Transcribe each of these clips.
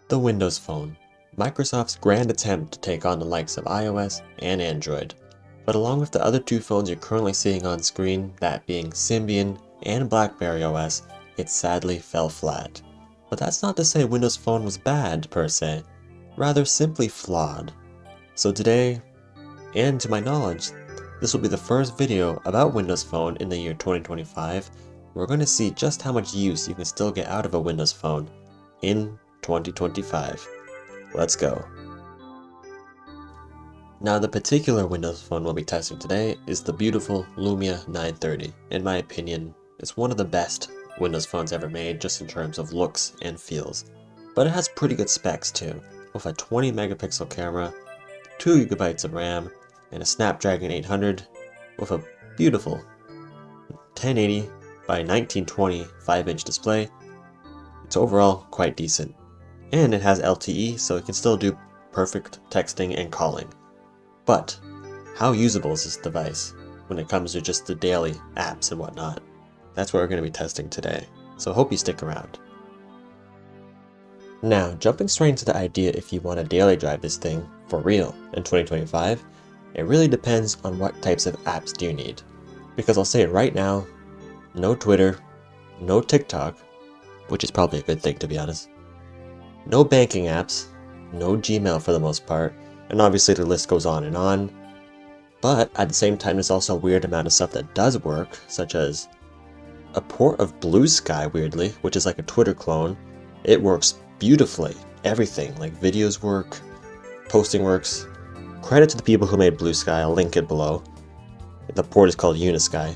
The Windows Phone, Microsoft's grand attempt to take on the likes of iOS and Android. But along with the other two phones you're currently seeing on screen, that being Symbian and BlackBerry OS, it sadly fell flat. But that's not to say Windows Phone was bad per se, rather simply flawed. So today, and to my knowledge, this will be the first video about Windows Phone in the year 2025. We're going to see just how much use you can still get out of a Windows Phone in 2025. Let's go. Now the particular Windows Phone we'll be testing today is the beautiful Lumia 930. In my opinion, it's one of the best Windows phones ever made just in terms of looks and feels. But it has pretty good specs too, with a 20 megapixel camera, 2 GB of RAM, and a Snapdragon 800 with a beautiful 1080 by 1920 5-inch display. It's overall quite decent. And it has LTE, so it can still do perfect texting and calling. But how usable is this device when it comes to just the daily apps and whatnot? That's what we're going to be testing today, so I hope you stick around. Now, jumping straight into the idea if you want to daily drive this thing for real in 2025, it really depends on what types of apps do you need. Because I'll say it right now, no Twitter, no TikTok, which is probably a good thing to be honest, no banking apps, no Gmail for the most part, and obviously the list goes on and on. But at the same time, there's also a weird amount of stuff that does work, such as a port of Blue Sky, weirdly, which is like a Twitter clone. It works beautifully. Everything, like videos work, posting works. Credit to the people who made Blue Sky, I'll link it below. The port is called Unisky.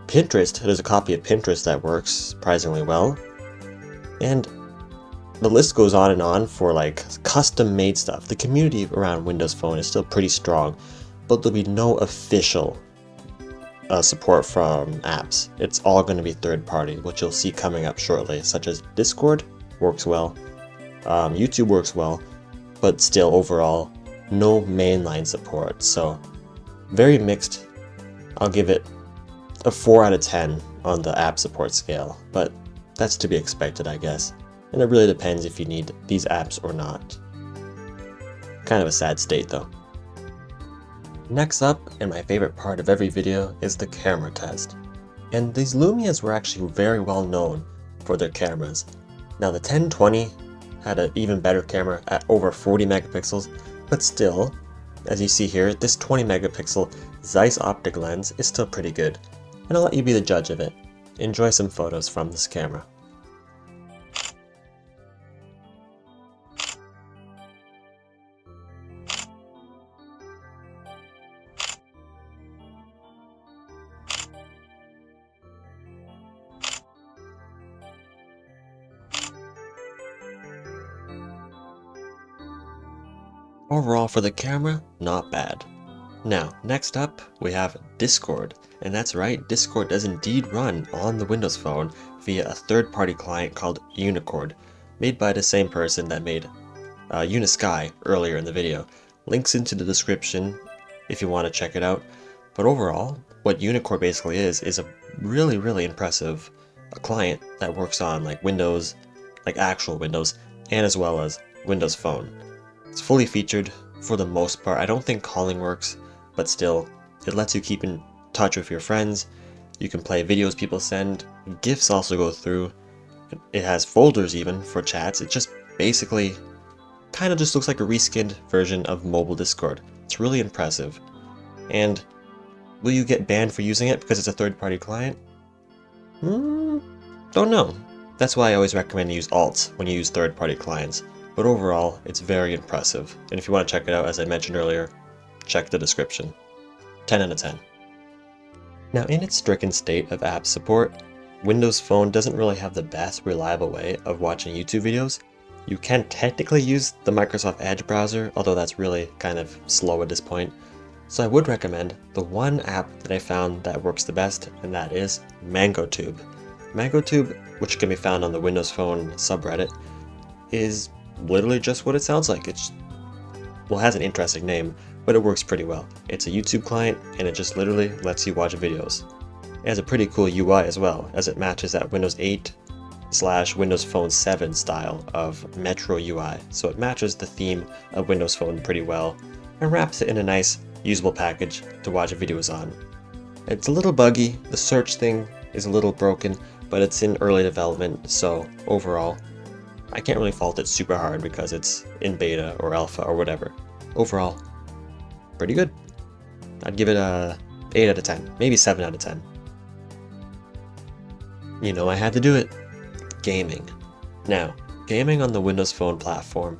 Pinterest, there's a copy of Pinterest that works surprisingly well. And the list goes on and on for like custom made stuff. The community around Windows Phone is still pretty strong, but there'll be no official support from apps. It's all going to be third party, which you'll see coming up shortly, such as Discord works well, YouTube works well, but still overall no mainline support. So very mixed. I'll give it a 4 out of 10 on the app support scale, but that's to be expected, I guess. And it really depends if you need these apps or not. Kind of a sad state though. Next up, and my favorite part of every video, is the camera test. And these Lumias were actually very well known for their cameras. Now the 1020 had an even better camera at over 40 megapixels, but still, as you see here, this 20 megapixel Zeiss optic lens is still pretty good. And I'll let you be the judge of it. Enjoy some photos from this camera. Overall for the camera, not bad. Now, next up, we have Discord. And that's right, Discord does indeed run on the Windows Phone via a third-party client called Unicord, made by the same person that made Unisky earlier in the video. Links into the description if you want to check it out. But overall, what Unicord basically is a really impressive client that works on like Windows, like actual Windows, and as well as Windows Phone. It's fully featured for the most part. I don't think calling works, but still, it lets you keep in touch with your friends. You can play videos people send. GIFs also go through. It has folders even for chats. It just basically kind of just looks like a reskinned version of mobile Discord. It's really impressive. And will you get banned for using it because it's a third-party client? Don't know. That's why I always recommend to use alts when you use third-party clients. But overall, it's very impressive. And if you want to check it out, as I mentioned earlier, check the description. 10 out of 10. Now, in its stricken state of app support, Windows Phone doesn't really have the best reliable way of watching YouTube videos. You can technically use the Microsoft Edge browser, although that's really kind of slow at this point. So I would recommend the one app that I found that works the best, and that is MangoTube. MangoTube, which can be found on the Windows Phone subreddit, is literally just what it sounds like. It has an interesting name, but it works pretty well. It's a YouTube client, and it just literally lets you watch videos. It has a pretty cool UI as well, as it matches that Windows 8 / Windows Phone 7 style of Metro UI, so it matches the theme of Windows Phone pretty well and wraps it in a nice, usable package to watch videos on. It's a little buggy, the search thing is a little broken, but it's in early development, so overall, I can't really fault it super hard because it's in beta or alpha or whatever. Overall, pretty good. I'd give it a 8 out of 10, maybe 7 out of 10. You know I had to do it. Gaming. Now, gaming on the Windows Phone platform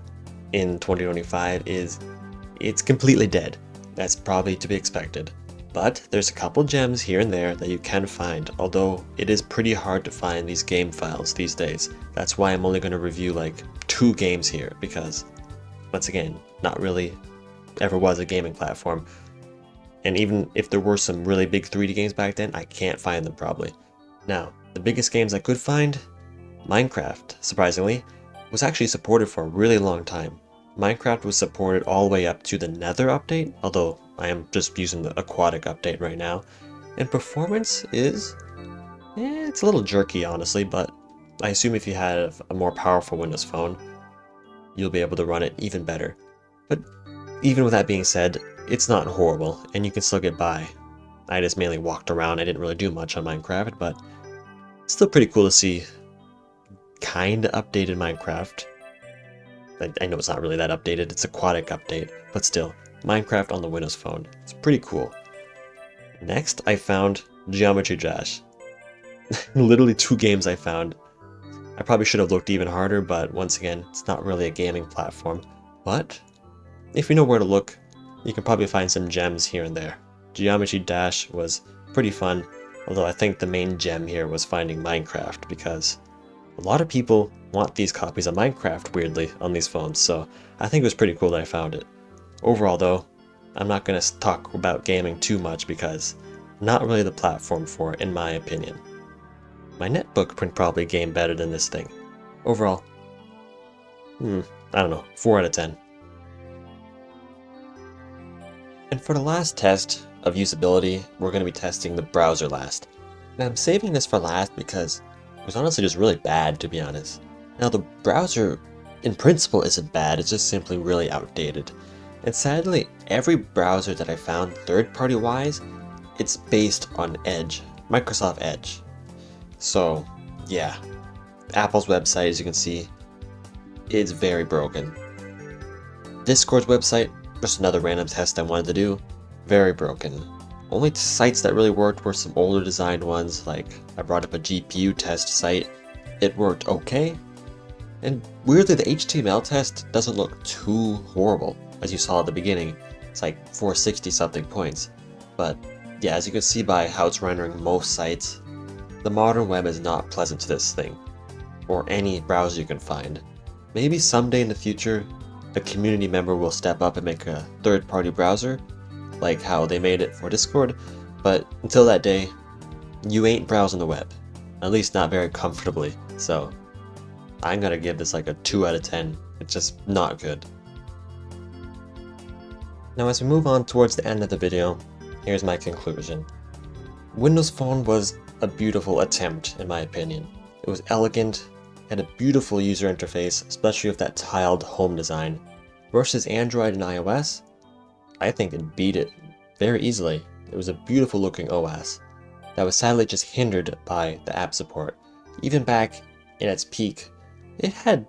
in 2025 it's completely dead. That's probably to be expected. But there's a couple gems here and there that you can find, although it is pretty hard to find these game files these days. That's why I'm only going to review like 2 games here, because, once again, not really ever was a gaming platform. And even if there were some really big 3D games back then, I can't find them probably. Now, the biggest games I could find, Minecraft, surprisingly, was actually supported for a really long time. Minecraft was supported all the way up to the Nether update, although I am just using the Aquatic update right now. And performance is, it's a little jerky honestly, but I assume if you have a more powerful Windows Phone, you'll be able to run it even better. But even with that being said, it's not horrible, and you can still get by. I just mainly walked around, I didn't really do much on Minecraft, but it's still pretty cool to see kinda updated Minecraft. I know it's not really that updated, it's Aquatic update, but still, Minecraft on the Windows Phone. It's pretty cool. Next, I found Geometry Dash. Literally 2 games I found. I probably should have looked even harder, but once again, it's not really a gaming platform. But, if you know where to look, you can probably find some gems here and there. Geometry Dash was pretty fun, although I think the main gem here was finding Minecraft, because a lot of people want these copies of Minecraft, weirdly, on these phones, so I think it was pretty cool that I found it. Overall though, I'm not going to talk about gaming too much because not really the platform for it in my opinion. My netbook can probably game better than this thing. Overall, I don't know, 4 out of 10. And for the last test of usability, we're going to be testing the browser last. And I'm saving this for last because it was honestly just really bad, to be honest. Now the browser in principle isn't bad, it's just simply really outdated. And sadly, every browser that I found third-party wise, it's based on Edge, Microsoft Edge. So yeah, Apple's website, as you can see, is very broken. Discord's website, just another random test I wanted to do, very broken. Only sites that really worked were some older designed ones, like I brought up a GPU test site. It worked okay. And weirdly, the HTML test doesn't look too horrible, as you saw at the beginning. It's like 460 something points. But yeah, as you can see by how it's rendering most sites, the modern web is not pleasant to this thing, or any browser you can find. Maybe someday in the future, a community member will step up and make a third-party browser, like how they made it for Discord, but until that day, you ain't browsing the web. At least not very comfortably, so I'm gonna give this like a 2 out of 10. It's just not good. Now as we move on towards the end of the video, here's my conclusion. Windows Phone was a beautiful attempt in my opinion. It was elegant, had a beautiful user interface, especially with that tiled home design. Versus Android and iOS, I think it beat it very easily. It was a beautiful looking OS that was sadly just hindered by the app support. Even back in its peak, it had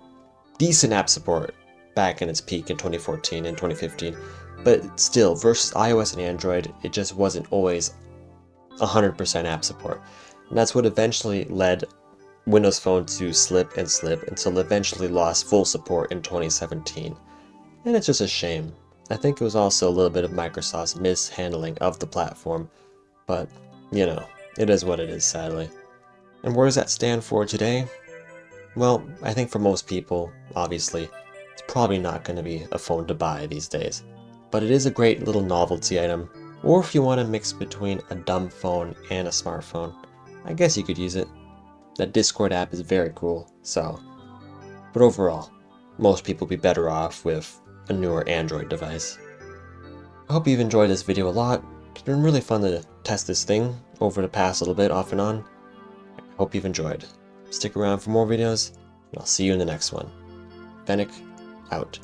decent app support back in its peak in 2014 and 2015, but still, versus iOS and Android, it just wasn't always 100% app support. And that's what eventually led Windows Phone to slip and slip until it eventually lost full support in 2017. And it's just a shame. I think it was also a little bit of Microsoft's mishandling of the platform, but, you know, it is what it is, sadly. And where does that stand for today? Well, I think for most people, obviously, it's probably not going to be a phone to buy these days. But it is a great little novelty item, or if you want to mix between a dumb phone and a smartphone, I guess you could use it. That Discord app is very cool, so. But overall, most people would be better off with a newer Android device. I hope you've enjoyed this video a lot. It's been really fun to test this thing over the past little bit, off and on. I hope you've enjoyed. Stick around for more videos, and I'll see you in the next one. Fennec, out.